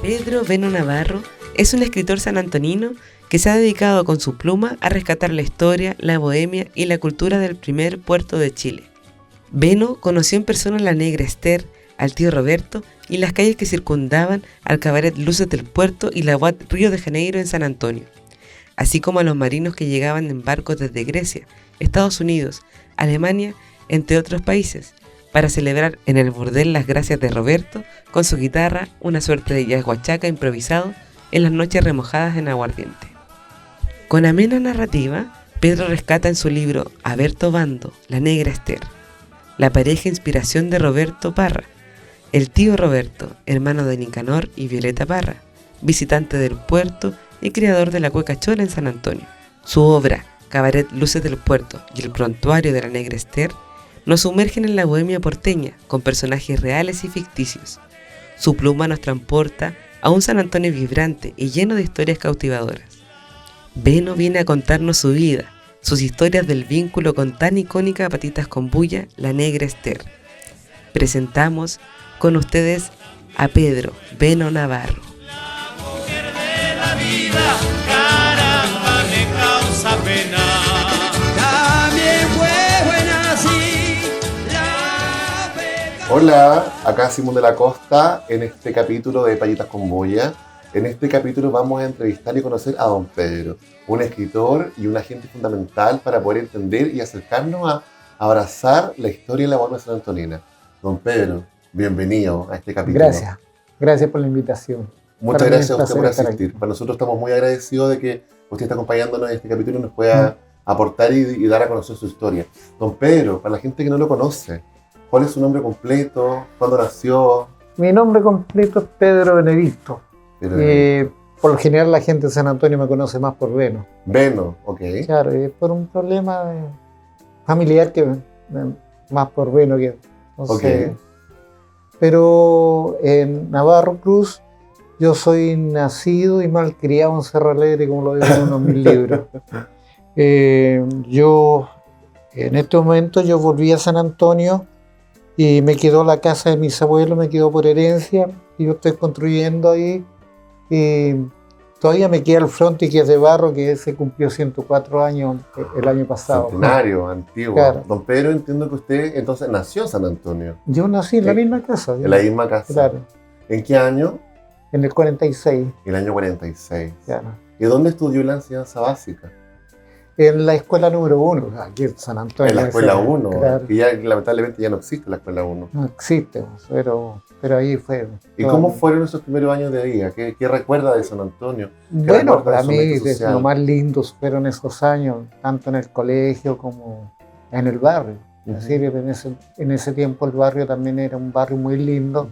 Pedro Beno Navarro es un escritor sanantonino que se ha dedicado con su pluma a rescatar la historia, la bohemia y la cultura del primer puerto de Chile. Beno conoció en persona a la negra Esther, al tío Roberto y las calles que circundaban al cabaret Luces del Puerto y la Boate Río de Janeiro en San Antonio, así como a los marinos que llegaban en barcos desde Grecia, Estados Unidos, Alemania, entre otros países, para celebrar en el burdel las gracias de Roberto con su guitarra, una suerte de jazz guachaca improvisado en las noches remojadas en aguardiente. Con amena narrativa, Pedro rescata en su libro Aberto Bando, la negra Esther, la pareja inspiración de Roberto Parra, el tío Roberto, hermano de Nicanor y Violeta Parra, visitante del puerto y creador de la cueca chola en San Antonio. Su obra, Cabaret Luces del Puerto y el prontuario de la negra Esther, nos sumergen en la bohemia porteña con personajes reales y ficticios. Su pluma nos transporta a un San Antonio vibrante y lleno de historias cautivadoras. Beno viene a contarnos su vida, sus historias del vínculo con tan icónica Patitas con Bulla, la negra Esther. Presentamos con ustedes a Pedro Beno Navarro. La mujer de la vida, caramba, me causa pena. También fue buena así la pena. Hola, acá Simón de la Costa en este capítulo de Payitas con Boya. En este capítulo vamos a entrevistar y conocer a don Pedro, un escritor y un agente fundamental para poder entender y acercarnos a abrazar la historia y la bohemia sanantonina. Don Pedro, bienvenido a este capítulo. Gracias por la invitación. Muchas gracias a usted por asistir. Para nosotros estamos muy agradecidos de que usted esté acompañándonos en este capítulo y nos pueda aportar y dar a conocer su historia. Don Pedro, para la gente que no lo conoce, ¿cuál es su nombre completo? ¿Cuándo nació? Mi nombre completo es Pedro Benedicto. Por lo general la gente de San Antonio me conoce más por Beno. Beno, ok. Claro, por un problema familiar que más por Beno que no sé. Pero en Navarro Cruz yo soy nacido y malcriado en Cerro Alegre, como lo digo en uno de mis libros. Yo en este momento yo volví a San Antonio y me quedó la casa de mis abuelos, me quedó por herencia y yo estoy construyendo ahí. Y todavía me queda el frontis que es de barro, que ese cumplió 104 años el año pasado. Centenario, antiguo. Claro. Don Pedro, entiendo que usted entonces nació en San Antonio. Yo nací en la misma casa. En la misma casa. Claro. ¿En qué año? En el 46. El año 46. Claro. ¿Y dónde estudió la enseñanza básica? En la escuela número 1, aquí en San Antonio. En la escuela 1, claro. que ya lamentablemente ya no existe la escuela 1. No existe, pero ahí fue. ¿Y cómo fueron esos primeros años de vida? ¿Qué recuerda de San Antonio? Bueno, para mí lo más lindo fueron esos años, tanto en el colegio como en el barrio. Es decir, en ese tiempo el barrio también era un barrio muy lindo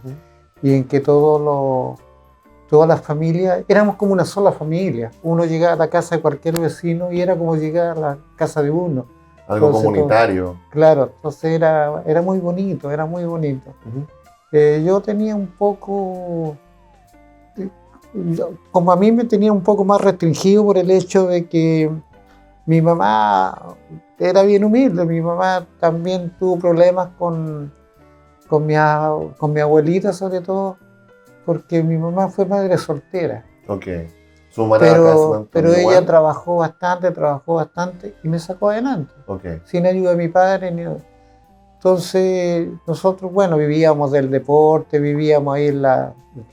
y en que todas las familias, éramos como una sola familia. Uno llegaba a la casa de cualquier vecino y era como llegar a la casa de uno. Algo entonces, comunitario. Claro, entonces era muy bonito, era muy bonito. Yo tenía un poco, como a mí me tenía un poco más restringido por el hecho de que mi mamá era bien humilde. Mi mamá también tuvo problemas con mi abuelita sobre todo, porque mi mamá fue madre soltera. Ok. Pero ella trabajó bastante y me sacó adelante. Okay. Sin ayuda de mi padre. Entonces nosotros, bueno, vivíamos del deporte, vivíamos ahí en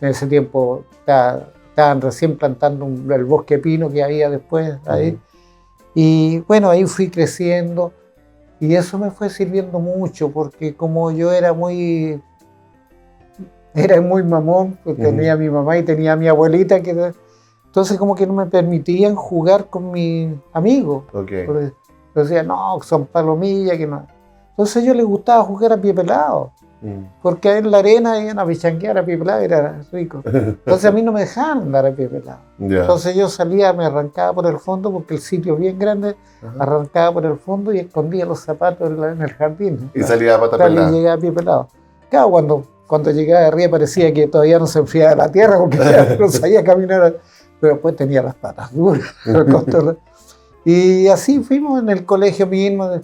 ese tiempo estaban recién plantando el bosque pino que había después ahí. Y bueno, ahí fui creciendo y eso me fue sirviendo mucho porque como yo era muy mamón, porque tenía a mi mamá y tenía a mi abuelita, entonces como que no me permitían jugar con mis amigos. Okay. Porque decían, no, son palomillas, que no. Entonces a ellos les gustaba jugar a pie pelado, porque en la arena iban a pichanquear a pie pelado y era rico. Entonces a mí no me dejaban andar a pie pelado. Yeah. Entonces yo salía, me arrancaba por el fondo, porque el sitio es bien grande, arrancaba por el fondo y escondía los zapatos en el jardín. Y salía a pata pelada. Y llegaba a pie pelado. Claro, cuando llegaba de arriba parecía que todavía no se enfriaba la tierra porque no sabía caminar, pero después tenía las patas duras. Y así fuimos en el colegio mismo.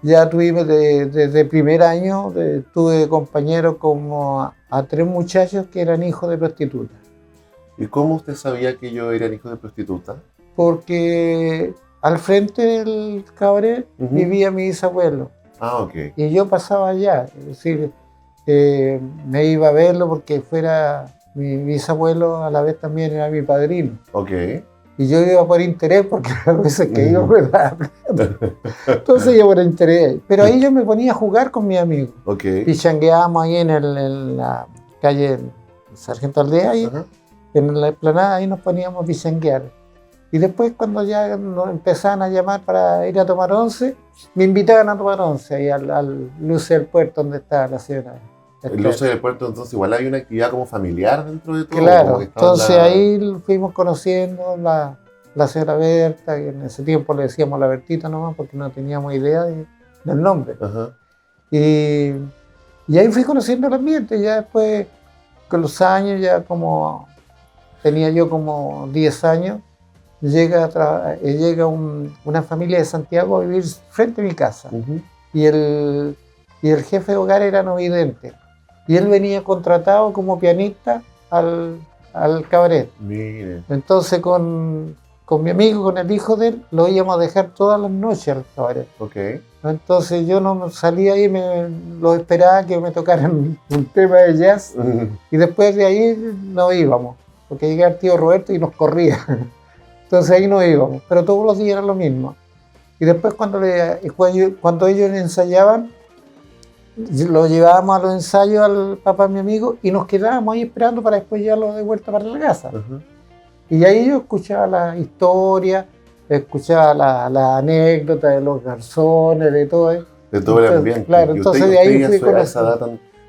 Ya tuvimos desde primer año, tuve compañeros como a 3 muchachos que eran hijos de prostitutas. ¿Y cómo usted sabía que ellos eran hijos de prostituta? Porque al frente del cabaret vivía mi bisabuelo. Ah, ok. Y yo pasaba allá, es decir, me iba a verlo porque fuera mi bisabuelo, a la vez también era mi padrino. Ok. Y yo iba por interés porque a veces que iba me daba plata. Entonces yo por interés. Pero ahí yo me ponía a jugar con mis amigos. Ok. Pichangueábamos ahí en la calle Sargento Aldea, ahí, en la explanada, ahí nos poníamos a pichanguear. Y después cuando ya nos empezaban a llamar para ir a tomar once, me invitaban a tomar once ahí al Luce del Puerto, donde está la señora. El Luce del Puerto, entonces igual había una actividad como familiar dentro de todo. Claro, entonces ahí fuimos conociendo la señora Berta, que en ese tiempo le decíamos la Bertita nomás porque no teníamos idea del nombre. Ajá. Y ahí fui conociendo el ambiente, ya después con los años, ya como tenía yo como 10 años, llega una familia de Santiago a vivir frente a mi casa. Y el jefe de hogar era no vidente. Y él venía contratado como pianista al cabaret. Mire. Entonces con mi amigo, con el hijo de él, lo íbamos a dejar todas las noches al cabaret. Ok. Entonces yo no salía ahí, lo esperaba que me tocaran un tema de jazz. Y después de ahí nos íbamos, porque llegaba el tío Roberto y nos corría. Entonces ahí nos íbamos, pero todos los días era lo mismo. Y después cuando ellos ensayaban, lo llevábamos a los ensayos al papá de mi amigo y nos quedábamos ahí esperando para después llevarlo de vuelta para la casa. Y ahí yo escuchaba la historia, escuchaba la anécdota de los garzones, de todo. De todo el ambiente. Claro, entonces de ahí fui con esa edad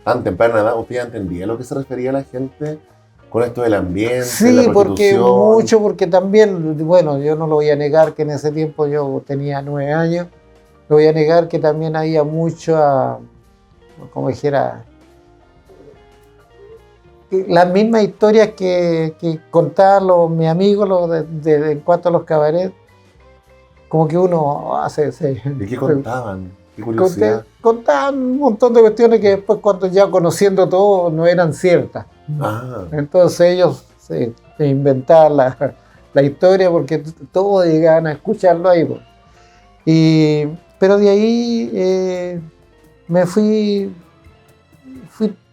tan temprana edad, ¿usted ya entendía a lo que se refería la gente con esto del ambiente? Sí, porque también, bueno, yo no lo voy a negar que en ese tiempo yo tenía 9 años, no voy a negar que también había mucho, como dijera, las mismas historias que contaban mis amigos en cuanto a los cabarets, como que uno hace... ¿Y qué contaban? ¿Qué curiosidad? Contaban un montón de cuestiones que después, cuando ya conociendo todo, no eran ciertas. Entonces ellos se inventaban la historia porque todos llegaban a escucharlo ahí. Pero de ahí me fui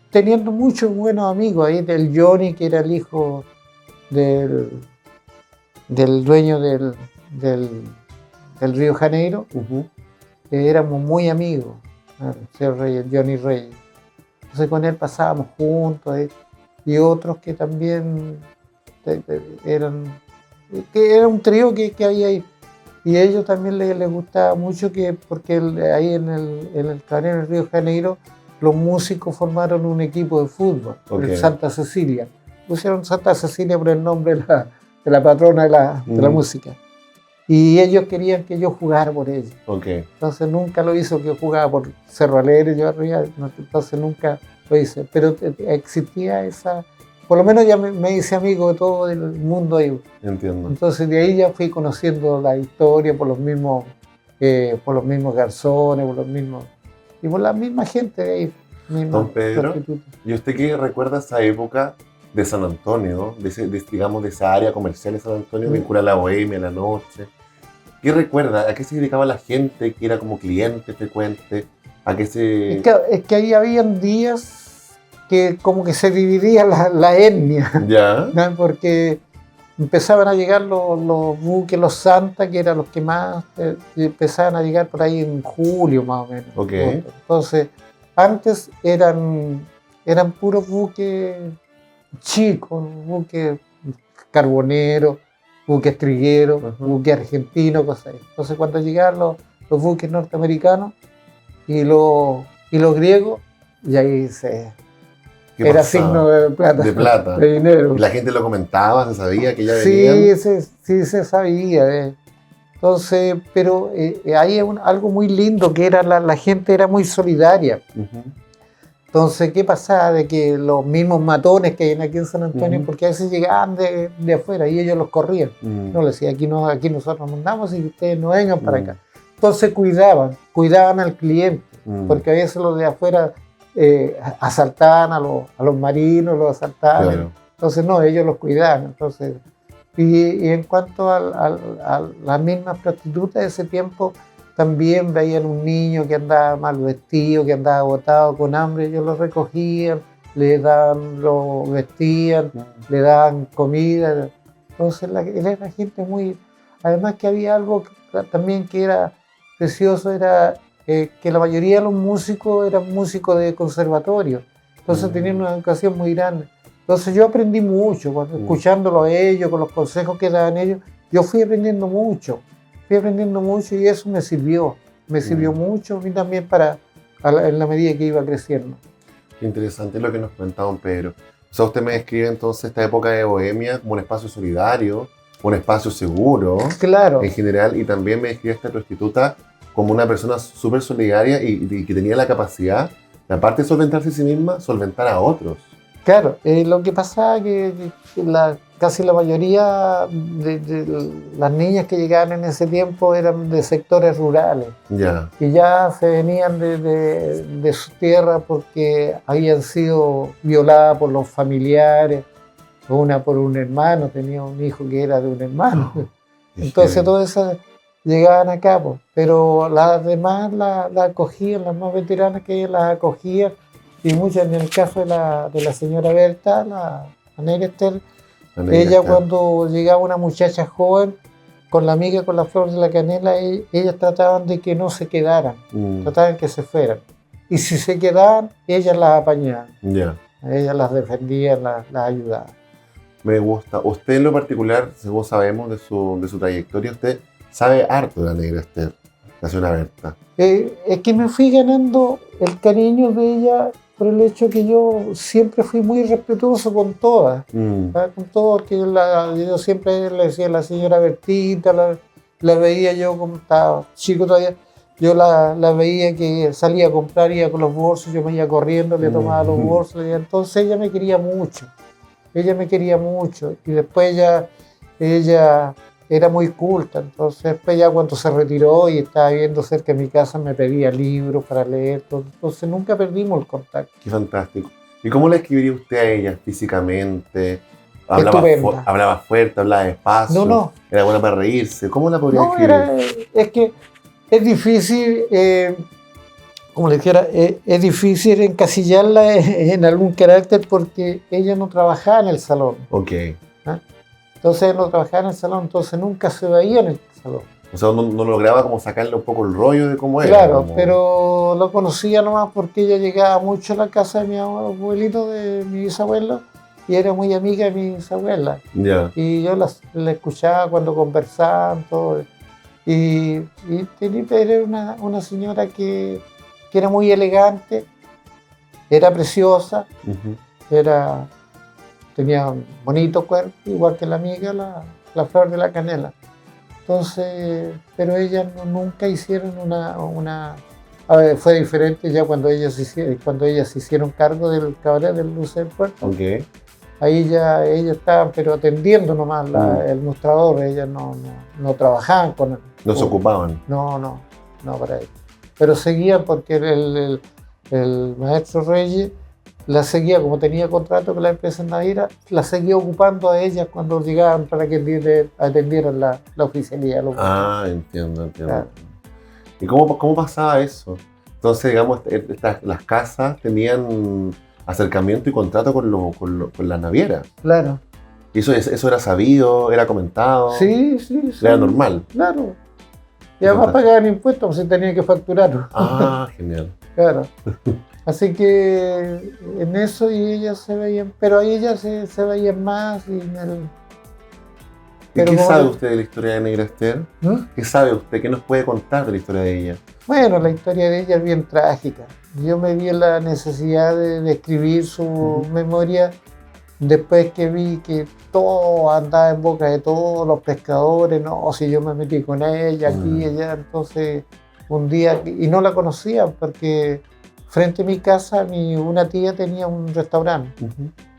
teniendo muchos buenos amigos ahí, del Johnny, que era el hijo del dueño del Río Janeiro. Éramos muy amigos, el Johnny Reyes. Entonces con él pasábamos juntos, y otros que también era un trío que había ahí. Y a ellos también les gustaba mucho porque ahí en el cabaret en el Río Janeiro, los músicos formaron un equipo de fútbol, el Santa Cecilia. Pusieron Santa Cecilia por el nombre de la patrona de la música. Y ellos querían que yo jugara por ellos. Entonces nunca lo hizo que yo jugaba por Cerro Alegre, yo arriba, entonces nunca lo hice. Pero existía esa... Por lo menos ya me hice amigo de todo el mundo ahí. Entiendo. Entonces de ahí ya fui conociendo la historia por los mismos garzones, y por la misma gente de ahí. Don Pedro, ¿y usted qué recuerda esa época de San Antonio, digamos de esa área comercial de San Antonio, vinculada a la bohemia, a la noche? ¿Qué recuerda? ¿A qué se dedicaba la gente que era como cliente frecuente? ¿A qué se...? Es que ahí habían días que como que se dividía la etnia. ¿Ya? ¿No? Porque empezaban a llegar los buques, los Santa, que eran los que más empezaban a llegar por ahí en julio más o menos. Entonces, antes eran puros buques chicos, buques carboneros, buques trigueros, buques argentinos, cosas así. Entonces, cuando llegaban los buques norteamericanos y los griegos, y ahí era pasaba? Signo de plata, de dinero. ¿Y la gente lo comentaba, se sabía que ya venían? Sí, se sabía. Entonces, pero hay algo muy lindo, que era la gente era muy solidaria. Entonces, ¿qué pasaba? De que los mismos matones que hay aquí en San Antonio, porque a veces llegaban de afuera y ellos los corrían. No les decía, aquí nosotros mandamos y ustedes no vengan para acá. Entonces cuidaban al cliente, porque a veces los de afuera asaltaban a los marinos, los asaltaban. Claro. Entonces no, ellos los cuidaban. Entonces, y en cuanto a las mismas prostitutas de ese tiempo, también veían un niño que andaba mal vestido, que andaba agotado, con hambre, ellos lo recogían, lo vestían, le daban comida. Entonces era gente muy... Además que había algo también que era precioso, era que la mayoría de los músicos eran músicos de conservatorio. Entonces tenían una educación muy grande. Entonces yo aprendí mucho, escuchándolo a ellos, con los consejos que daban ellos, yo fui aprendiendo mucho y eso me sirvió mucho a mí también en la medida que iba creciendo. Qué interesante lo que nos comentaba don Pedro. O sea, usted me describe entonces esta época de Bohemia como un espacio solidario, un espacio seguro, claro, en general, y también me describe a esta prostituta como una persona súper solidaria y que tenía la capacidad, aparte de solventarse a sí misma, solventar a otros. Claro, lo que pasaba es que casi la mayoría de las niñas que llegaban en ese tiempo eran de sectores rurales. Ya. Y ya se venían de su tierra porque habían sido violadas por los familiares, una por un hermano, tenía un hijo que era de un hermano. Entonces todas esas llegaban acá, pues. Pero las demás las acogían, las más veteranas que ellas las acogían. Y muchas, en el caso de la señora Berta, la negra Esther, ella cuando llegaba una muchacha joven, con la amiga, con la flor de la canela, ellas trataban de que no se quedaran, trataban que se fueran. Y si se quedaban, ellas las apañaban. Yeah. Ellas las defendían, las ayudaban. Me gusta. Usted en lo particular, según sabemos de su trayectoria, usted sabe harto de la negra Esther, la señora Berta. Es que me fui ganando el cariño de ella por el hecho que yo siempre fui muy respetuoso con todas, con todos, que yo siempre le decía a la señora Bertita, la veía yo como estaba chico todavía, yo la veía que salía a comprar, iba con los bolsos, yo me iba corriendo, le tomaba los bolsos, entonces ella me quería mucho, y después ella era muy culta, entonces después ya cuando se retiró y estaba viviendo cerca de mi casa me pedía libros para leer, entonces nunca perdimos el contacto. Qué fantástico. ¿Y cómo le escribiría usted a ella físicamente? Hablaba fuerte, hablaba despacio, no. Era buena para reírse. ¿Cómo la podría escribir? Es que es difícil, como le dijera, es difícil encasillarla en algún carácter porque ella no trabajaba en el salón. Ok. Entonces ella no trabajaba en el salón, entonces nunca se veía en el salón. O sea, no lograba como sacarle un poco el rollo de cómo era. Claro, pero lo conocía nomás porque ella llegaba mucho a la casa de mi abuelito, de mi bisabuelo, y era muy amiga de mi bisabuela. Yeah. Y yo la escuchaba cuando conversaban, todo. Y era una señora que era muy elegante, era preciosa, tenía un bonito cuerpo, igual que la amiga, la flor de la canela. Entonces, pero ellas nunca hicieron a ver, fue diferente ya cuando ellas se hicieron cargo del cabaret del Luce del Puerto. Okay. Ahí ya ellas estaban, pero atendiendo nomás el mostrador, ellas no trabajaban con él. No se ocupaban. No, para ellos. Pero seguían porque el maestro Reyes la seguía, como tenía contrato con la empresa Naviera, la seguía ocupando a ellas cuando llegaban para que atendieran la oficialía. Entiendo. Claro. ¿Y cómo pasaba eso? Entonces, digamos, las casas tenían acercamiento y contrato con las navieras. Claro. ¿Y eso era sabido, era comentado? Sí. Era normal. Claro. Y además pagaban impuestos, se tenían que facturar. Genial. Claro. Así que en eso y ellas se veían, pero ahí ellas se veían más. ¿Y qué sabe usted de la historia de Negra Esther? ¿Qué sabe usted? ¿Qué nos puede contar de la historia de ella? Bueno, la historia de ella es bien trágica. Yo me vi en la necesidad de escribir su memoria después que vi que todo andaba en boca de todos los pescadores. No, si yo me metí con ella aquí y allá, entonces un día, y no la conocía porque frente a mi casa una tía tenía un restaurante.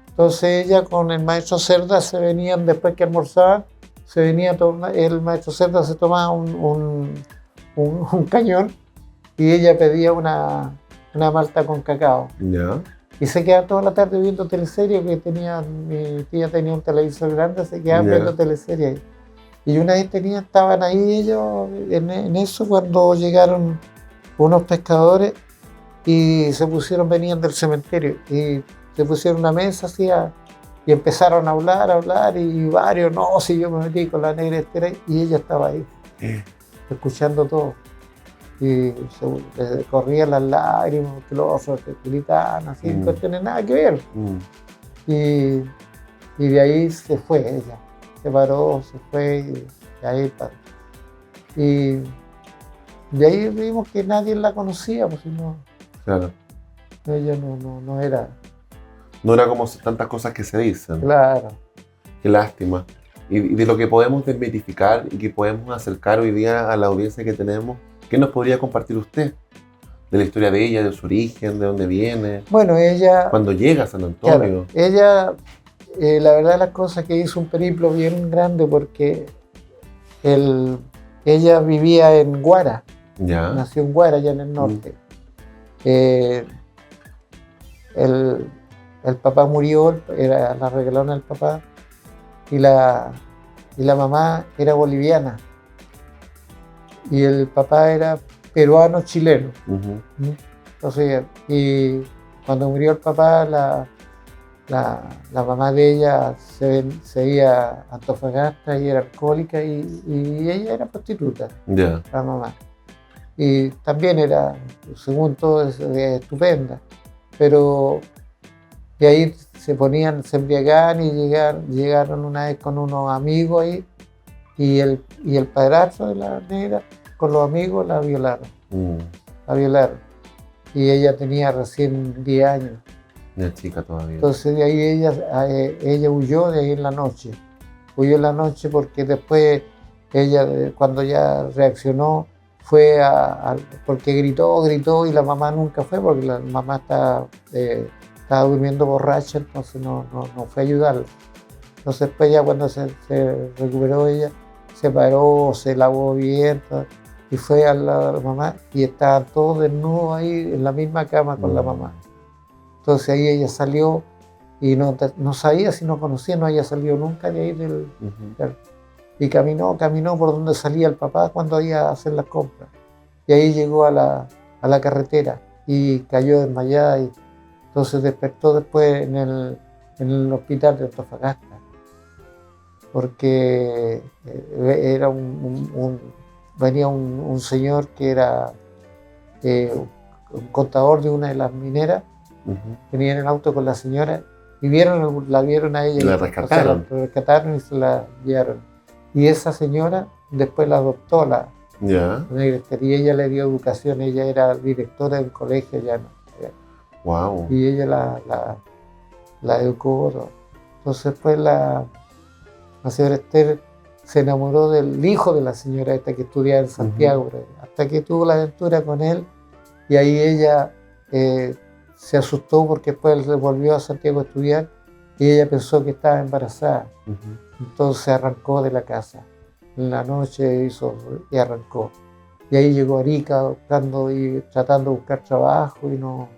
Entonces ella con el maestro Cerda se venían, después que almorzaban, el maestro Cerda se tomaba un cañón y ella pedía una malta con cacao. Yeah. Y se quedaban toda la tarde viendo teleseries, que mi tía tenía un televisor grande, se quedaban viendo teleseries. Y una vez estaban ahí ellos en eso cuando llegaron unos pescadores y venían del cementerio y se pusieron una mesa así y empezaron a hablar y varios, no, si yo me metí con la negra Esther y ella estaba ahí, escuchando todo. Y le corrían las lágrimas, los ojos gritaban, así, no tiene nada que ver. Y de ahí se fue ella, se paró, se fue y ahí está. Y de ahí vimos que nadie la conocía, pues no. Claro. Ella no era. No era como tantas cosas que se dicen. Claro. Qué lástima. Y de lo que podemos desmitificar y que podemos acercar hoy día a la audiencia que tenemos, ¿qué nos podría compartir usted? De la historia de ella, de su origen, de dónde viene. Bueno, ella... Cuando llega a San Antonio. Claro, ella, la verdad las cosas que hizo un periplo bien grande porque ella vivía en Guara. Ya. Nació en Guara, allá en el norte. El papá murió, la regalaron al papá, y la mamá era boliviana. Y el papá era peruano-chileno. Entonces, y cuando murió el papá, la mamá de ella se iba a Antofagasta y era alcohólica y ella era prostituta, la mamá. Y también era, según todo, estupenda. Pero de ahí se embriagaban y llegaron una vez con unos amigos ahí y el padrastro de la negra con los amigos la violaron. La violaron. Y ella tenía recién 10 años. Una chica todavía. Entonces de ahí ella huyó de ahí en la noche. Huyó en la noche porque después ella, cuando ya reaccionó, fue porque gritó y la mamá nunca fue porque la mamá estaba durmiendo borracha, entonces no fue a ayudarla. Entonces después ya cuando se recuperó ella, se paró, se lavó bien y fue al lado de la mamá y estaban todos desnudos ahí en la misma cama con la mamá. Entonces ahí ella salió y no sabía si no conocía, no había salido nunca de ahí y caminó por donde salía el papá cuando iba a hacer las compras. Y ahí llegó a la carretera y cayó desmayada y entonces despertó después en el hospital de Antofagasta. Porque era venía un señor que era un contador de una de las mineras, venía en el auto con la señora y la vieron a ella. Y la rescataron. O sea, la rescataron y se la llevaron. Y esa señora después la adoptó, la negra Esther, y ella le dio educación, ella era directora del colegio ya. Wow. Y ella la educó. Entonces pues la señora Esther se enamoró del hijo de la señora esta que estudiaba en Santiago, hasta que tuvo la aventura con él y ahí ella se asustó porque después él volvió a Santiago a estudiar y ella pensó que estaba embarazada. Entonces arrancó de la casa. En la noche y arrancó. Y ahí llegó a Arica tratando de buscar trabajo y no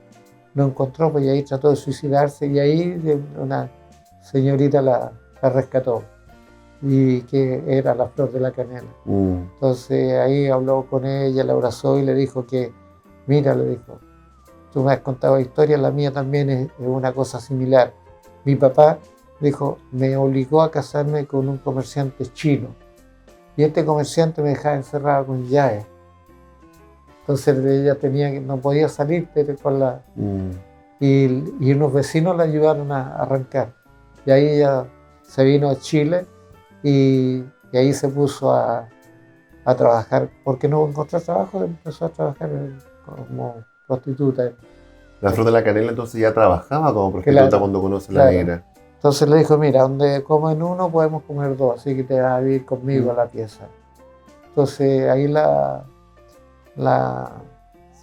encontró, pues y ahí trató de suicidarse y ahí una señorita la rescató y que era la Flor de la Canela. Entonces ahí habló con ella, la abrazó y le dijo que, mira, le dijo, tú me has contado historias, la mía también es una cosa similar. Mi papá, dijo, me obligó a casarme con un comerciante chino y este comerciante me dejaba encerrado con llaves. Entonces ella no podía salir con la... Y unos vecinos la ayudaron a arrancar. Y ahí ella se vino a Chile y ahí se puso a trabajar. Porque no encontró trabajo, empezó a trabajar como prostituta. La Flor de la Canela entonces ya trabajaba como prostituta cuando conoce a la negra. Entonces le dijo, mira, donde comen uno podemos comer dos, así que te vas a vivir conmigo a la pieza. Entonces ahí la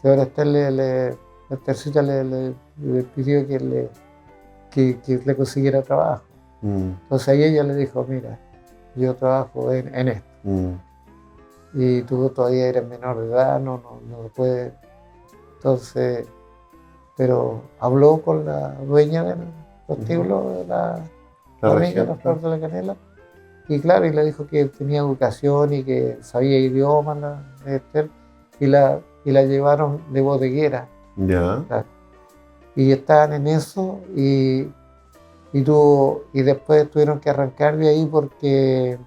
señora Esther Esthercita le pidió que le consiguiera trabajo. Entonces ahí ella le dijo, mira, yo trabajo en esto. Y tú todavía eres menor de edad, no puedes. Entonces pero habló con la dueña del prostíbulo, de la amiga de la Flor de la Canela, y claro, y le dijo que tenía educación y que sabía idiomas, la Esther, y la llevaron de bodeguera. Ya. Claro. Y estaban en eso, y después tuvieron que arrancar de ahí porque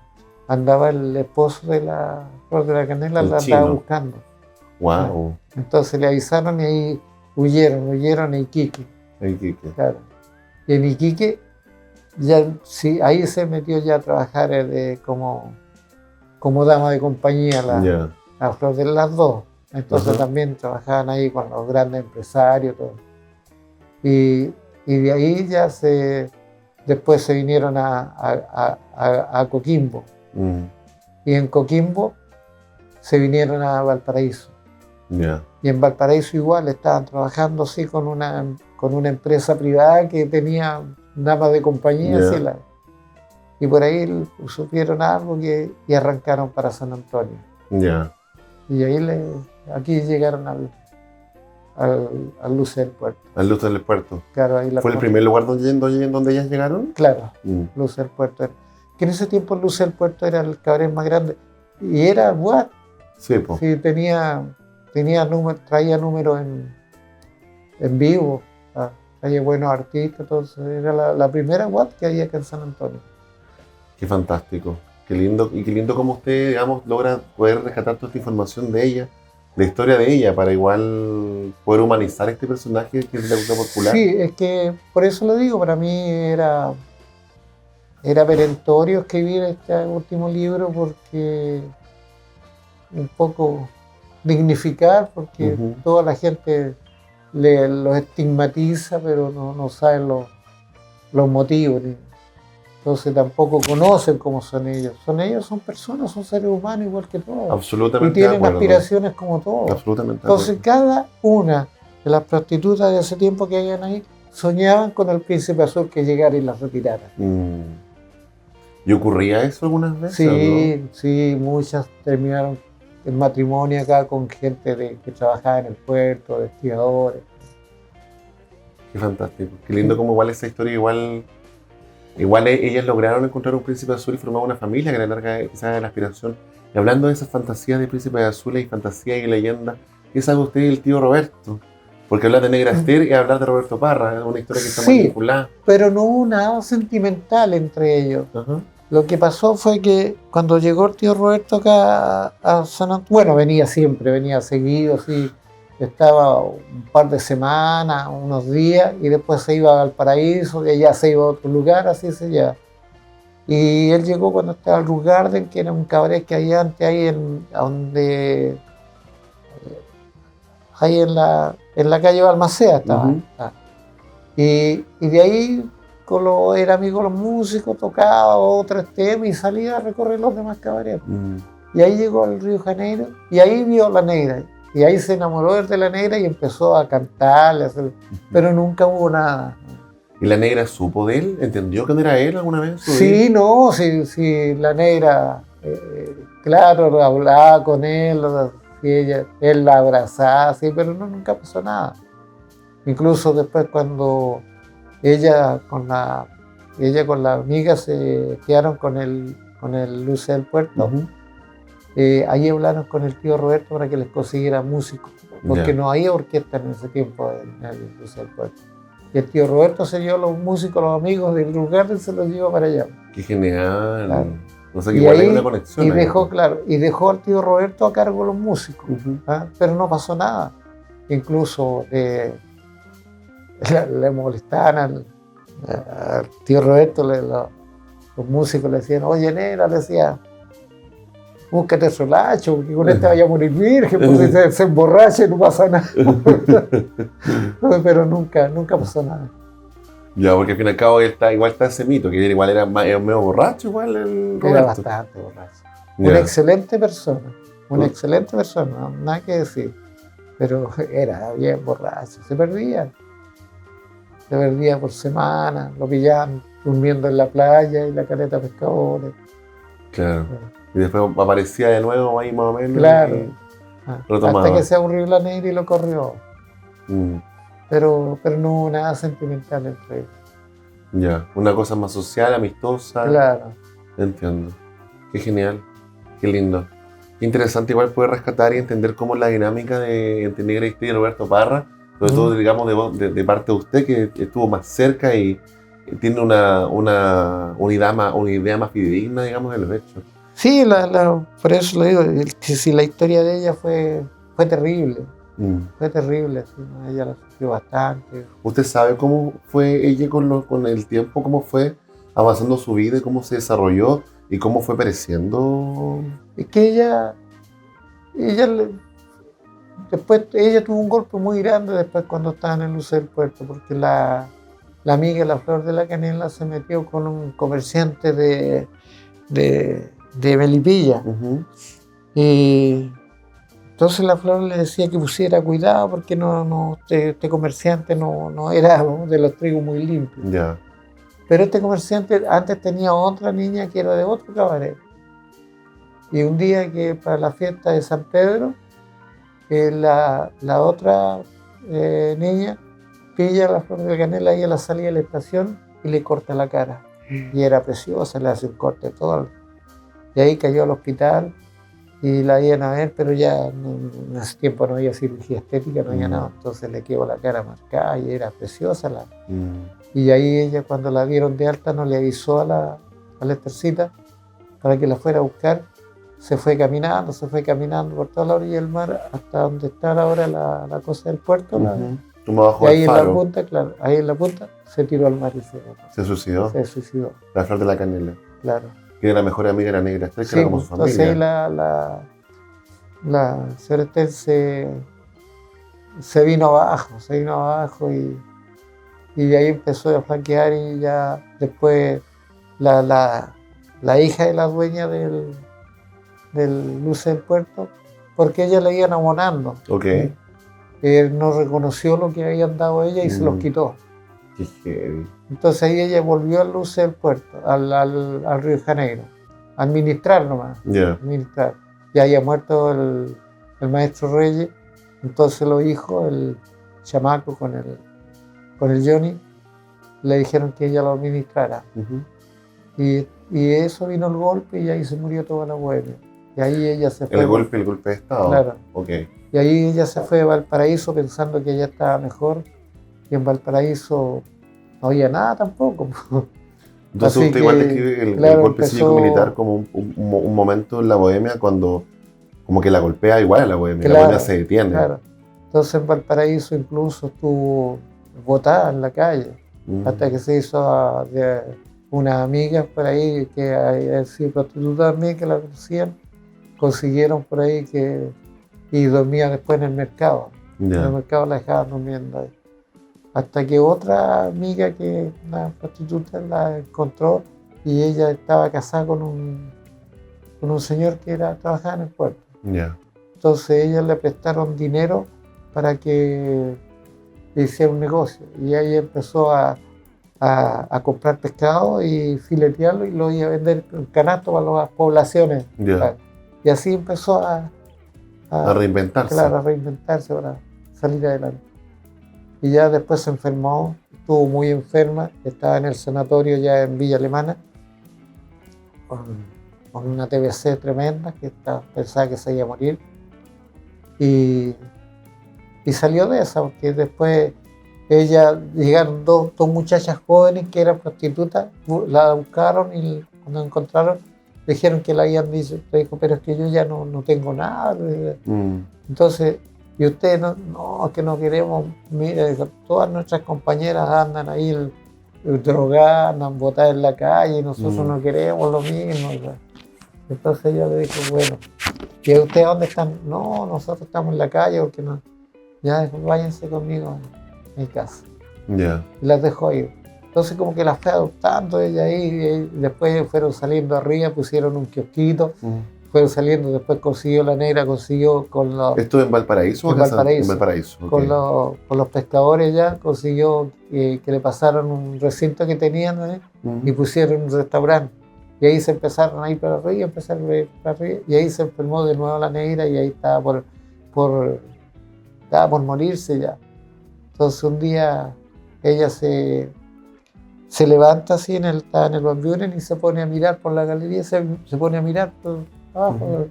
andaba el esposo de la Flor de la Canela, la andaba buscando. Wow. Entonces le avisaron y ahí huyeron a Iquique. Claro. Y en Iquique, ya, sí, ahí se metió ya a trabajar como dama de compañía la Flor de las dos. Entonces también trabajaban ahí con los grandes empresarios, todo. Y de ahí ya después se vinieron a Coquimbo. Y en Coquimbo se vinieron a Valparaíso. Y en Valparaíso igual estaban trabajando así con una empresa privada que tenía damas de compañía. Así y por ahí supieron algo y arrancaron para San Antonio. Y ahí aquí llegaron al Luce del Puerto. Al Luce del Puerto. Claro, ahí ¿Fue el primer lugar donde ellas llegaron? Claro, Luce del Puerto. Que en ese tiempo el Luce del Puerto era el cabaret más grande. Y era Guat. Sí, pues. Sí, traía números en vivo. Traía buenos artistas. Entonces era la primera Guat que había acá en San Antonio. Qué fantástico. Qué lindo. Y qué lindo como usted, digamos, logra poder rescatar toda esta información de ella, la historia de ella, para igual poder humanizar este personaje que es de la cultura popular. Sí, es que por eso lo digo, para mí era perentorio escribir este último libro, porque un poco dignificar, porque toda la gente los estigmatiza, pero no saben los motivos. Entonces tampoco conocen cómo son ellos. Son personas, son seres humanos igual que todos. Absolutamente. Y tienen aspiraciones como todos. Absolutamente. Entonces cada una de las prostitutas de ese tiempo que habían ahí soñaban con el príncipe azul que llegara y las retirara. ¿Y ocurría eso algunas veces? Sí, ¿no? Sí, muchas terminaron en matrimonio acá con gente que trabajaba en el puerto, de esquiadores. Qué fantástico. Qué lindo como igual esa historia, igual ellas lograron encontrar un príncipe azul y formar una familia, que a la larga quizás era la aspiración. Y hablando de esas fantasías de príncipes azules y fantasías y leyendas, ¿qué sabe usted del tío Roberto? Porque hablar de Negra Esther y hablar de Roberto Parra, es una historia que está muy vinculada. Pero no hubo nada sentimental entre ellos. Lo que pasó fue que cuando llegó el tío Roberto acá a San Antonio, venía seguido, sí, estaba un par de semanas, unos días, y después se iba al Valparaíso, y allá se iba a otro lugar, así se lleva. Y él llegó cuando estaba el Rose Garden, que era un cabaret que había antes ahí en la calle Balmaceda estaba. Y de ahí era amigo de los músicos, tocaba 2 o 3 temas y salía a recorrer los demás cabarets. Y ahí llegó al Río Janeiro y ahí vio la Negra. Y ahí se enamoró de la Negra y empezó a cantarle, pero nunca hubo nada. ¿Y la Negra supo de él? ¿Entendió que no era él alguna vez? Sí, no, sí, la Negra, claro, hablaba con él, él la abrazaba, sí, pero nunca pasó nada. Incluso después cuando ella con la amiga se quedaron con el Luce del Puerto, ahí hablaron con el tío Roberto para que les consiguiera músicos, porque no había orquesta en ese tiempo en el Luce del Puerto. Y el tío Roberto se llevó los músicos, los amigos del lugar, y se los llevó para allá. ¡Qué genial! Claro. O sea, que igual hay una conexión. Y dejó al tío Roberto a cargo de los músicos, pero no pasó nada. Incluso le molestaban al tío Roberto, los músicos le decían, oye, Negra, le decía, búscate solacho, porque con este vaya a morir virgen, porque se emborracha y no pasa nada. Pero nunca pasó nada. Ya, porque al fin y al cabo igual está ese mito, que igual era medio borracho, igual el Roberto. Era bastante borracho. Una excelente persona, nada que decir. Pero era bien borracho, se perdía por semana, lo pillaban durmiendo en la playa y la caleta de pescadores. Claro. Y después aparecía de nuevo ahí más o menos. Claro. Hasta que se aburrió la Negra y lo corrió. pero no hubo nada sentimental entre ellos. Ya, una cosa más social, amistosa. Claro. Entiendo. Qué genial, qué lindo. Interesante igual poder rescatar y entender cómo es la dinámica de entre Negra Historia y Roberto Parra, sobre todo, digamos, de parte de usted, que estuvo más cerca y tiene una idea más fidedigna, digamos, de los hechos. Sí, por eso le digo, que si la historia de ella fue terrible. Fue terrible, sí, ¿no? Ella la sufrió bastante. ¿Usted sabe cómo fue ella con el tiempo, cómo fue avanzando su vida y cómo se desarrolló y cómo fue pereciendo? Es que después ella tuvo un golpe muy grande después cuando estaba en el Luce del Puerto, porque la amiga, la Flor de la Canela, se metió con un comerciante de Melipilla. Y entonces la Flor le decía que pusiera cuidado porque este comerciante no era de los trigos muy limpios. Yeah. Pero este comerciante antes tenía otra niña que era de otro cabaret. Y un día que para la fiesta de San Pedro, la otra niña pilla a la Flor de la Canela y a la salida de la estación y le corta la cara. Y era preciosa, le hace un corte todo. Y ahí cayó al hospital y la iban a ver, pero ya en ese tiempo no había cirugía estética, no había nada. Entonces le quedó la cara marcada y era preciosa. Y ahí ella, cuando la dieron de alta, no le avisó a la Estercita para que la fuera a buscar. Se fue caminando por toda la orilla del mar hasta donde está ahora la cosa del puerto. Y ahí en la punta, claro, ahí en la punta se tiró al mar y se suicidó. Se suicidó. La Flor de la Canela. Claro. Que era la mejor amiga de la Negra Esther, que era como su familia. Entonces ahí la señora Esther se vino abajo y de ahí empezó a flaquear y ya después la hija de la dueña del Luce del Puerto, porque ella le iban abonando. Okay. No reconoció lo que habían dado a ella y se los quitó. Qué heavy. Entonces ahí ella volvió al Luce del Puerto, al Río de Janeiro, a administrar nomás. Administrar. Ya había muerto el maestro Reyes, entonces los hijos, el chamaco con el Johnny, le dijeron que ella lo administrara. Y eso vino el golpe y ahí se murió toda la bohemia. Y ahí ella se fue. El golpe de Estado. Claro. Okay. Y ahí ella se fue a Valparaíso pensando que ella estaba mejor. Y en Valparaíso no había nada tampoco. Entonces así usted igual describe el golpe cívico-militar como un momento en la bohemia cuando como que la golpea igual a la bohemia. Claro, la bohemia se detiene. Claro. Entonces en Valparaíso incluso estuvo botada en la calle. Hasta que se hizo de unas amigas por ahí que habían sido prostitutas también, que la conocían, consiguieron por ahí y dormía después en el mercado. En el mercado la dejaban durmiendo ahí. Hasta que otra amiga, que una prostituta, la encontró y ella estaba casada con un señor que trabajaba en el puerto. Entonces ellas le prestaron dinero para que hiciera un negocio y ahí empezó a comprar pescado y filetearlo y lo iba a vender en canasto para las poblaciones. Y así empezó a reinventarse. Claro, a reinventarse para salir adelante. Y ya después se enfermó, estuvo muy enferma, estaba en el sanatorio ya en Villa Alemana, con una TBC tremenda, que pensaba que se iba a morir. Y salió de esa, porque después llegaron dos muchachas jóvenes que eran prostitutas, la buscaron y cuando la encontraron le dijeron que la habían dicho, le dijo, pero es que yo ya no tengo nada. Entonces, y ustedes no, que no queremos, mire, todas nuestras compañeras andan ahí drogadas, andan botadas en la calle y nosotros no queremos lo mismo. Entonces yo le dije, bueno, ¿y ustedes dónde están? No, nosotros estamos en la calle porque no. Ya, váyanse conmigo a mi casa. Y las dejó ir. Entonces como que las fue adoptando ella ahí, y después fueron saliendo arriba, pusieron un kiosquito, fueron saliendo, después la Negra consiguió con los... ¿Esto en Valparaíso? En Valparaíso. Okay. Con los pescadores ya consiguió que le pasaran un recinto que tenían y pusieron un restaurante. Y ahí se empezaron a ir para arriba, y ahí se enfermó de nuevo la Negra y ahí estaba por morirse ya. Entonces un día ella se levanta así, estaba en el Van Buren y se pone a mirar por la galería, se pone a mirar por abajo,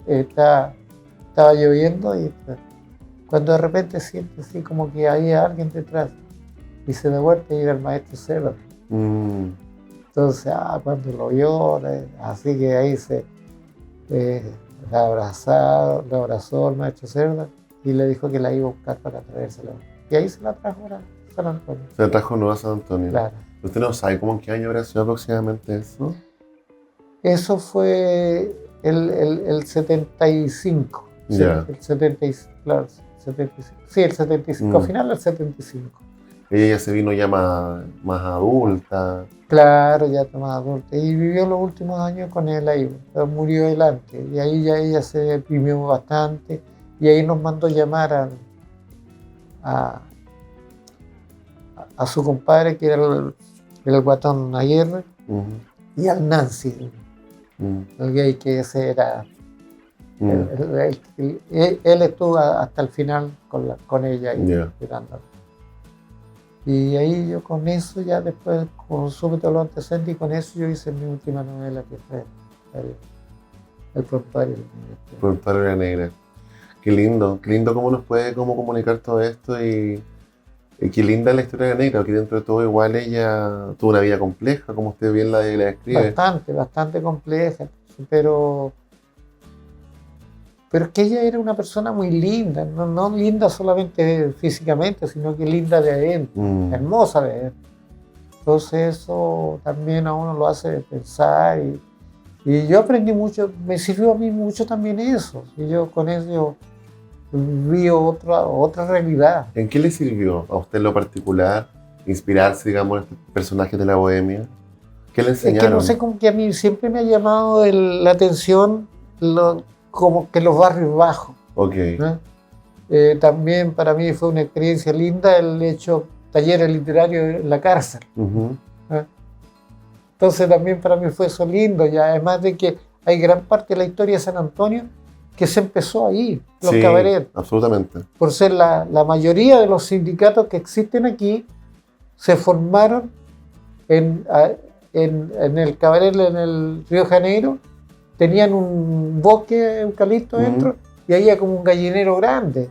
estaba lloviendo y cuando de repente siente así como que había alguien detrás y se da vuelta y era el maestro Cerda. Entonces, cuando lo vio, así que ahí la abrazó el maestro Cerda y le dijo que la iba a buscar para traérsela. Y ahí se la trajo a San Antonio. Se la trajo nueva a San Antonio. Claro. ¿Usted no sabe cómo en qué año habrá sido aproximadamente eso? Eso fue el 75. Ya. El 75, claro, 75. Sí, el 75, al final del 75. Ella ya se vino ya más adulta. Claro, ya más adulta. Y vivió los últimos años con él ahí, pero murió él antes. Y ahí ya ella se deprimió bastante. Y ahí nos mandó llamar a su compadre, que era el Guatón Aguirre, y al Nancy, el gay, que ese era. Él estuvo hasta el final con ella esperándola. Y ahí yo con eso, ya después, con súbito los antecedentes, y con eso yo hice mi última novela, que fue El Prontuario de la Negra. Prontuario de la Negra. Qué lindo cómo nos puede comunicar todo esto y qué linda la historia de la Negra, porque dentro de todo igual ella tuvo una vida compleja, como usted bien la describe. Bastante compleja, pero es que ella era una persona muy linda, no linda solamente físicamente, sino que linda de adentro, hermosa de adentro. Entonces eso también a uno lo hace pensar y yo aprendí mucho, me sirvió a mí mucho también eso. Y yo con eso vi otra realidad. ¿En qué le sirvió a usted en lo particular inspirarse, digamos, en estos personajes de la bohemia? ¿Qué le enseñaron? Es que no sé, como que a mí siempre me ha llamado la atención como que los barrios bajos. Okay. También para mí fue una experiencia linda el hecho talleres literarios en la cárcel. Entonces también para mí fue eso lindo, y además de que hay gran parte de la historia de San Antonio que se empezó ahí, los cabarets. Absolutamente. Por ser la mayoría de los sindicatos que existen aquí se formaron en el cabaret en el Río de Janeiro. Tenían un bosque eucalipto dentro y había como un gallinero grande.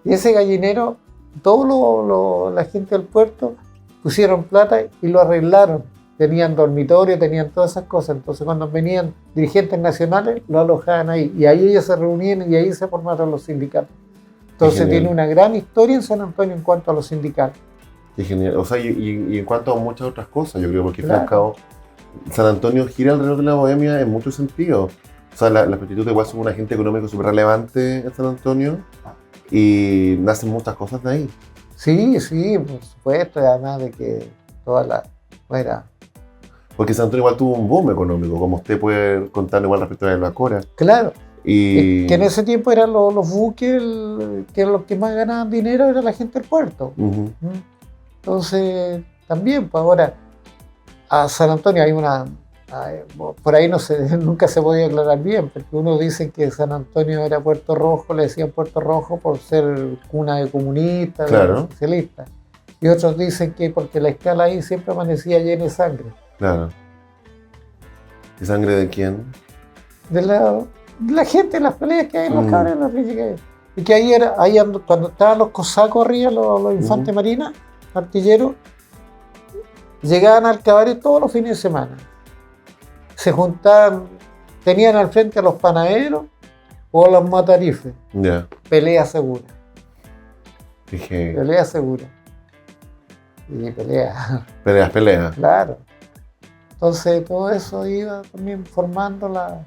Y ese gallinero, la gente del puerto pusieron plata y lo arreglaron. Tenían dormitorio, tenían todas esas cosas. Entonces cuando venían dirigentes nacionales, lo alojaban ahí. Y ahí ellos se reunían y ahí se formaron los sindicatos. Entonces tiene una gran historia en San Antonio en cuanto a los sindicatos. Qué genial. O sea, y en cuanto a muchas otras cosas, yo creo, porque al fin y al cabo, San Antonio gira alrededor de la bohemia en muchos sentidos. O sea, las prostitutas igual son un agente económico súper relevante en San Antonio y nacen muchas cosas de ahí. Sí, por supuesto, y además de que porque San Antonio igual tuvo un boom económico, como usted puede contar igual respecto a la Cora. Claro, que en ese tiempo eran los buques, que los que más ganaban dinero era la gente del puerto. Entonces, también, pues ahora, a San Antonio hay por ahí nunca se podía aclarar bien, porque unos dicen que San Antonio era Puerto Rojo, le decían Puerto Rojo por ser cuna de comunistas, de socialistas. Y otros dicen que porque la escala ahí siempre amanecía llena de sangre. Claro. ¿De sangre de quién? De la gente, de las peleas que hay en los cabros, en las peleas que hay. Y que ahí cuando estaban los cosacos arriba, los infantes marinas, artilleros, llegaban al cabaret todos los fines de semana. Se juntaban, tenían al frente a los panaderos o a los matarifes. Pelea segura. Pelea segura. Y pelea. Peleas. Claro. Entonces todo eso iba también formando la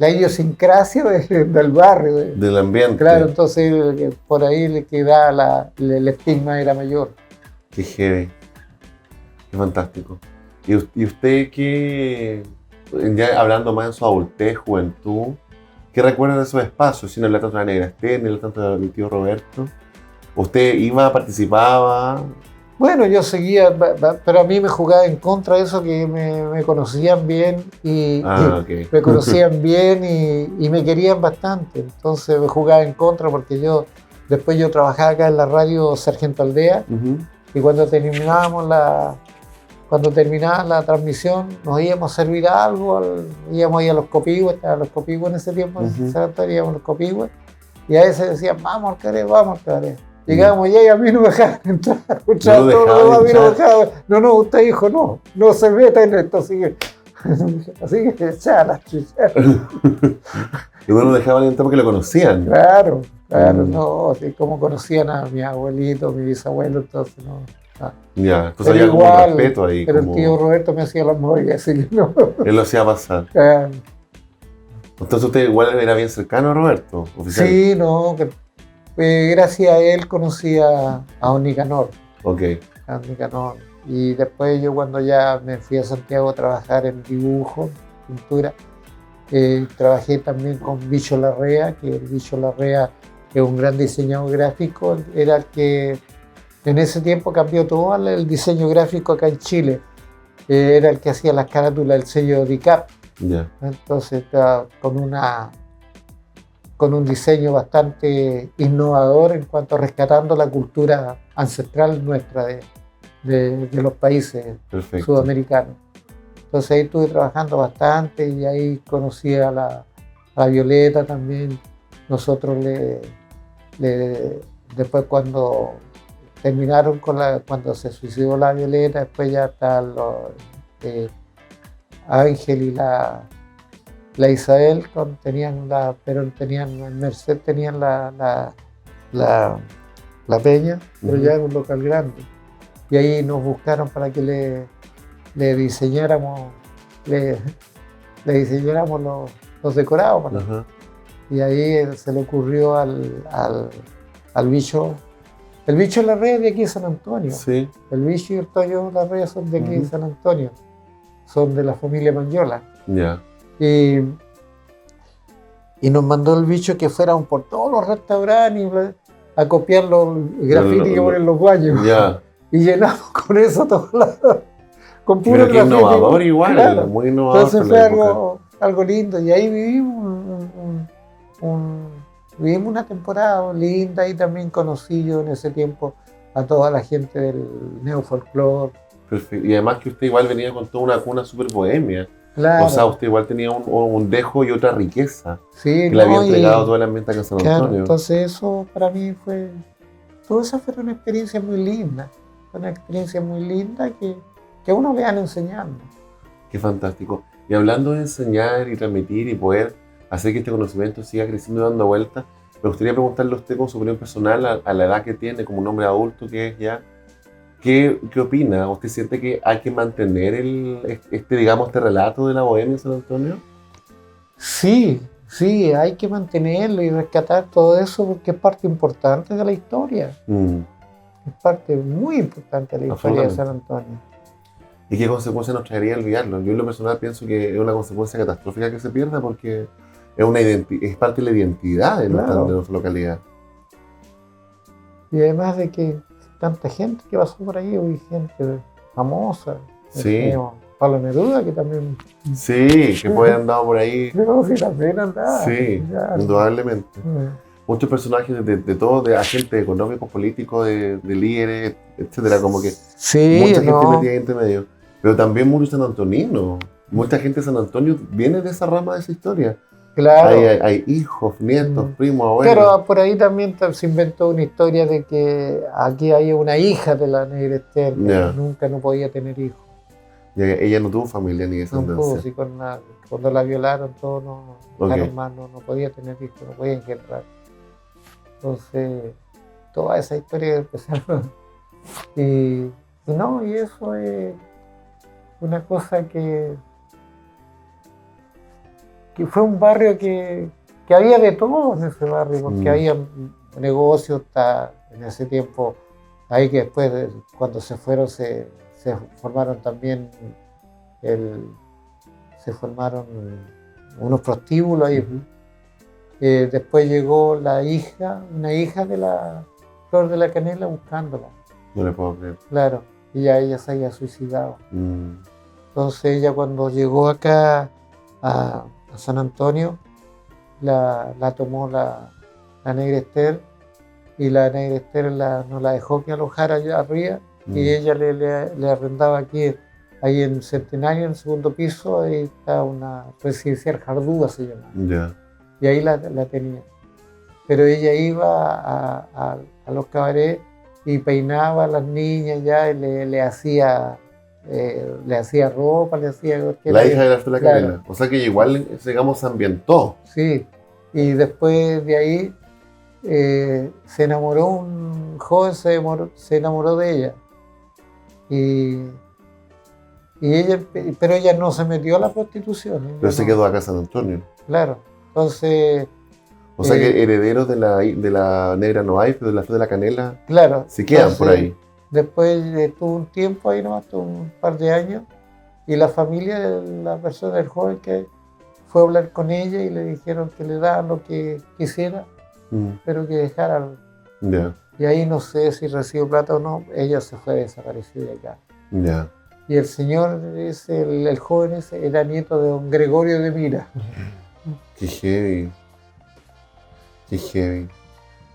idiosincrasia del barrio. Del ambiente. Claro, entonces por ahí le quedaba el estigma era mayor. Qué heavy. Qué fantástico. ¿Y usted ya hablando más en su adultez, juventud, qué recuerda de esos espacios? Si no habla tanto de la Negra Esther, ni habla tanto del tío Roberto. ¿Usted iba, participaba? Bueno, yo seguía, pero a mí me jugaba en contra de eso, que me conocían bien me conocían bien y me querían bastante. Entonces me jugaba en contra porque yo Después yo trabajaba acá en la radio Sargento Aldea, y cuando terminaba la transmisión nos íbamos a servir algo, íbamos ahí a los Copihue, estaban los Copihue en ese tiempo, íbamos a los Copihue, y a veces decían, vamos al cabaret, vamos al cabaret. Llegábamos y a mí no me dejaban entrar, no, usted dijo, no se meta en esto, así que echala. Y bueno, dejaban entrar porque lo conocían. Claro, no, así como conocían a mi abuelito, mi bisabuelo, entonces no. Ya, entonces había como un respeto ahí. Pero el tío Roberto me hacía las movidas, así que no. Él lo hacía pasar. Entonces usted igual era bien cercano a Roberto, oficial. Sí, no, gracias a él conocí a don Nicanor. Ok. A don Nicanor. Y después yo cuando ya me fui a Santiago a trabajar en dibujo, pintura, trabajé también con Bicho Larrea, que el Bicho Larrea es un gran diseñador gráfico, era el que en ese tiempo cambió todo el diseño gráfico acá en Chile. Era el que hacía las carátulas del sello DICAP. Yeah. Entonces, con un diseño bastante innovador en cuanto a rescatando la cultura ancestral nuestra de los países sudamericanos. Entonces ahí estuve trabajando bastante y ahí conocí a la Violeta también. Nosotros después cuando terminaron cuando se suicidó la Violeta, después ya está Ángel y la Isabel, en Merced tenían la peña, pero ya era un local grande. Y ahí nos buscaron para que le diseñáramos los decorados. Y ahí se le ocurrió al Bicho. El Bicho Larrea es de aquí de San Antonio. Sí. El Bicho y el Toyo Larrea son de aquí de San Antonio. Son de la familia Mangiola. Yeah. Y nos mandó el Bicho que fuéramos por todos los restaurantes a copiar los grafitis que ponen los baños. Yeah. Y llenamos con eso todos lados. Con puro grafiti. Innovador igual, claro. Muy innovador. Entonces fue algo lindo. Y ahí vivimos una temporada linda y también conocí yo en ese tiempo a toda la gente del neofolclore. Perfecto. Y además que usted igual venía con toda una cuna súper bohemia. Claro. O sea, usted igual tenía un dejo y otra riqueza que le había entregado todo el ambiente acá en San Antonio. Claro, entonces eso para mí fue... Toda esa fue una experiencia muy linda. Una experiencia muy linda que a uno le han enseñando. Qué fantástico. Y hablando de enseñar y transmitir y poder hacer que este conocimiento siga creciendo y dando vueltas, me gustaría preguntarle a usted con su opinión personal, a la edad que tiene, como un hombre adulto que es ya, ¿qué opina? ¿Usted siente que hay que mantener este relato de la bohemia en San Antonio? Sí, hay que mantenerlo y rescatar todo eso porque es parte importante de la historia. Es parte muy importante de la historia de San Antonio. ¿Y qué consecuencias nos traería olvidarlo? Yo en lo personal pienso que es una consecuencia catastrófica que se pierda porque es parte de la identidad de nuestra localidad. Y además de que tanta gente que pasó por ahí, hoy gente famosa. Sí. Pablo Neruda, que también... Sí, que puede andar por ahí. No, sí, también andaba. Sí, indudablemente. Muchos personajes de todo, de agentes económicos, políticos, de líderes, etcétera, como que mucha gente metida ahí entre medio. Pero también muchos sanantoninos. Mucha gente de San Antonio viene de esa rama de esa historia. Claro. Hay hijos, nietos, primos, abuelos. Pero por ahí también se inventó una historia de que aquí hay una hija de la Negra Esther que nunca no podía tener hijos. Ella no tuvo familia ni descendencia. No pudo, sí, cuando la violaron todo no podía tener hijos, no podía engendrar. Entonces, toda esa historia empezaron. Y eso es una cosa que fue un barrio que había de todo en ese barrio, porque había negocios en ese tiempo, ahí que después cuando se fueron se formaron también unos prostíbulos ahí. Después llegó una hija de la Flor de la Canela buscándola. No le puedo creer. Claro, y ya ella se había suicidado. Entonces ella cuando llegó acá a San Antonio, la tomó la Negra Esther y la negra Esther no la dejó que alojara allá arriba, y ella le arrendaba aquí, ahí en Centenario, en el segundo piso, ahí está una residencial Jardúa, se llama. Ya. Y ahí la tenía. Pero ella iba a los cabarets y peinaba a las niñas ya, y le hacía ropa, le hacía... La hija de la Estela claro. Canela. O sea que igual, digamos, se ambientó. Sí, y después de ahí se enamoró un joven, se enamoró de ella. Y ella, pero ella no se metió a la prostitución. Pero se quedó acá en San Antonio. Claro, entonces... O sea que herederos de la negra no hay, pero de la Flor de la Canela claro, se quedan por ahí. Después tuvo un tiempo ahí nomás, tuvo un par de años, y la familia de la persona, del joven, que fue a hablar con ella y le dijeron que le daban lo que quisiera, pero que dejara. Yeah. Y ahí no sé si recibió plata o no, ella se fue desaparecida de acá. Yeah. Y el señor, el joven ese, era nieto de don Gregorio de Mira. Qué heavy. Qué heavy.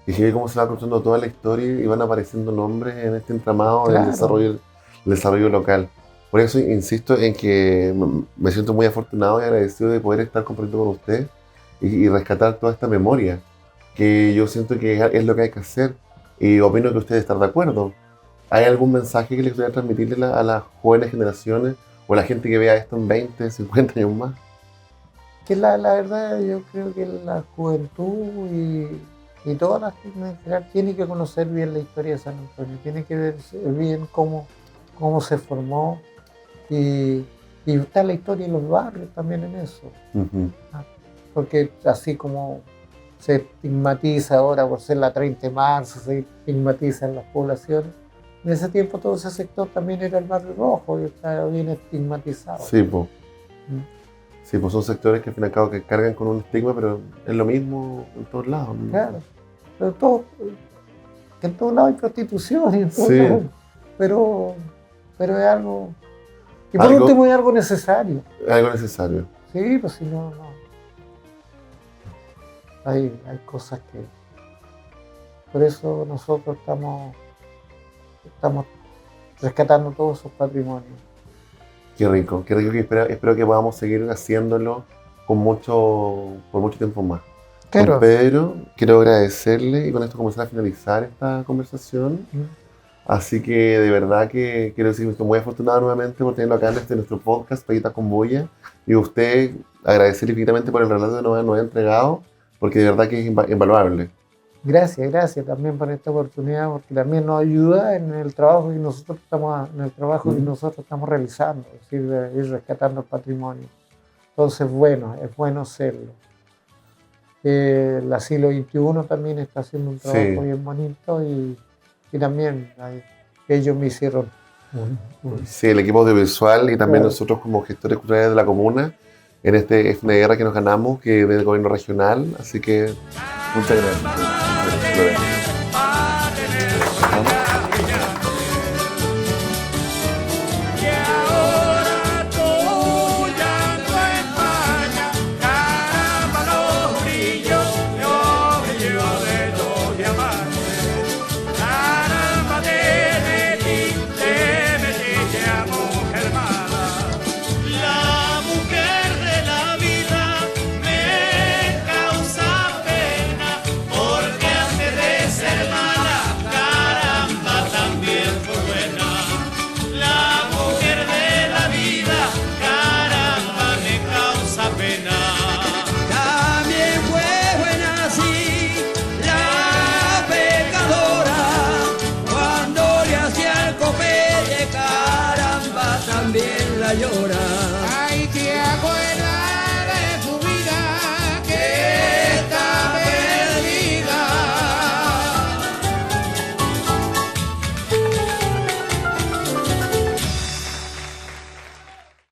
Qué heavy cómo se va cruzando toda la historia y van apareciendo nombres en este entramado del desarrollo local. Por eso insisto en que me siento muy afortunado y agradecido de poder estar compartiendo con usted y rescatar toda esta memoria, que yo siento que es lo que hay que hacer, y opino que ustedes están de acuerdo. ¿Hay algún mensaje que les gustaría transmitirle a las jóvenes generaciones o a la gente que vea esto en 20, 50 años más? Que la verdad, yo creo que la juventud y toda la gente en general tiene que conocer bien la historia de San Antonio, tiene que ver bien cómo se formó, y está la historia de los barrios también en eso. Porque así como se estigmatiza ahora por ser la 30 de marzo, se estigmatiza en las poblaciones, en ese tiempo todo ese sector también era el barrio rojo y estaba bien estigmatizado. Sí, pues. Sí, pues son sectores que al fin y al cabo que cargan con un estigma, pero es lo mismo en todos lados, ¿no? Claro, pero en todos lados hay prostitución, y en todos lados, pero es algo, y por último es algo necesario. Algo necesario. Sí, pues si no. Hay cosas que... Por eso nosotros estamos rescatando todos esos patrimonios. Qué rico, que espero que podamos seguir haciéndolo por mucho tiempo más. Claro. Don Pedro, quiero agradecerle y con esto comenzar a finalizar esta conversación. Así que de verdad que quiero decir que estoy muy afortunado nuevamente por tenerlo acá en nuestro podcast, Payitas con Boya. Y a usted agradecerle infinitamente por el relato que nos ha entregado, porque de verdad que es invaluable. Gracias también por esta oportunidad, porque también nos ayuda en el trabajo que nosotros estamos realizando, es decir, de ir rescatando el patrimonio. Entonces, bueno, es bueno hacerlo. El Asilo 21 también está haciendo un trabajo bien bonito, y también ellos me hicieron Sí, el equipo audiovisual y también nosotros como gestores culturales de la comuna en este FNR que nos ganamos, que es del gobierno regional, así que muchas gracias.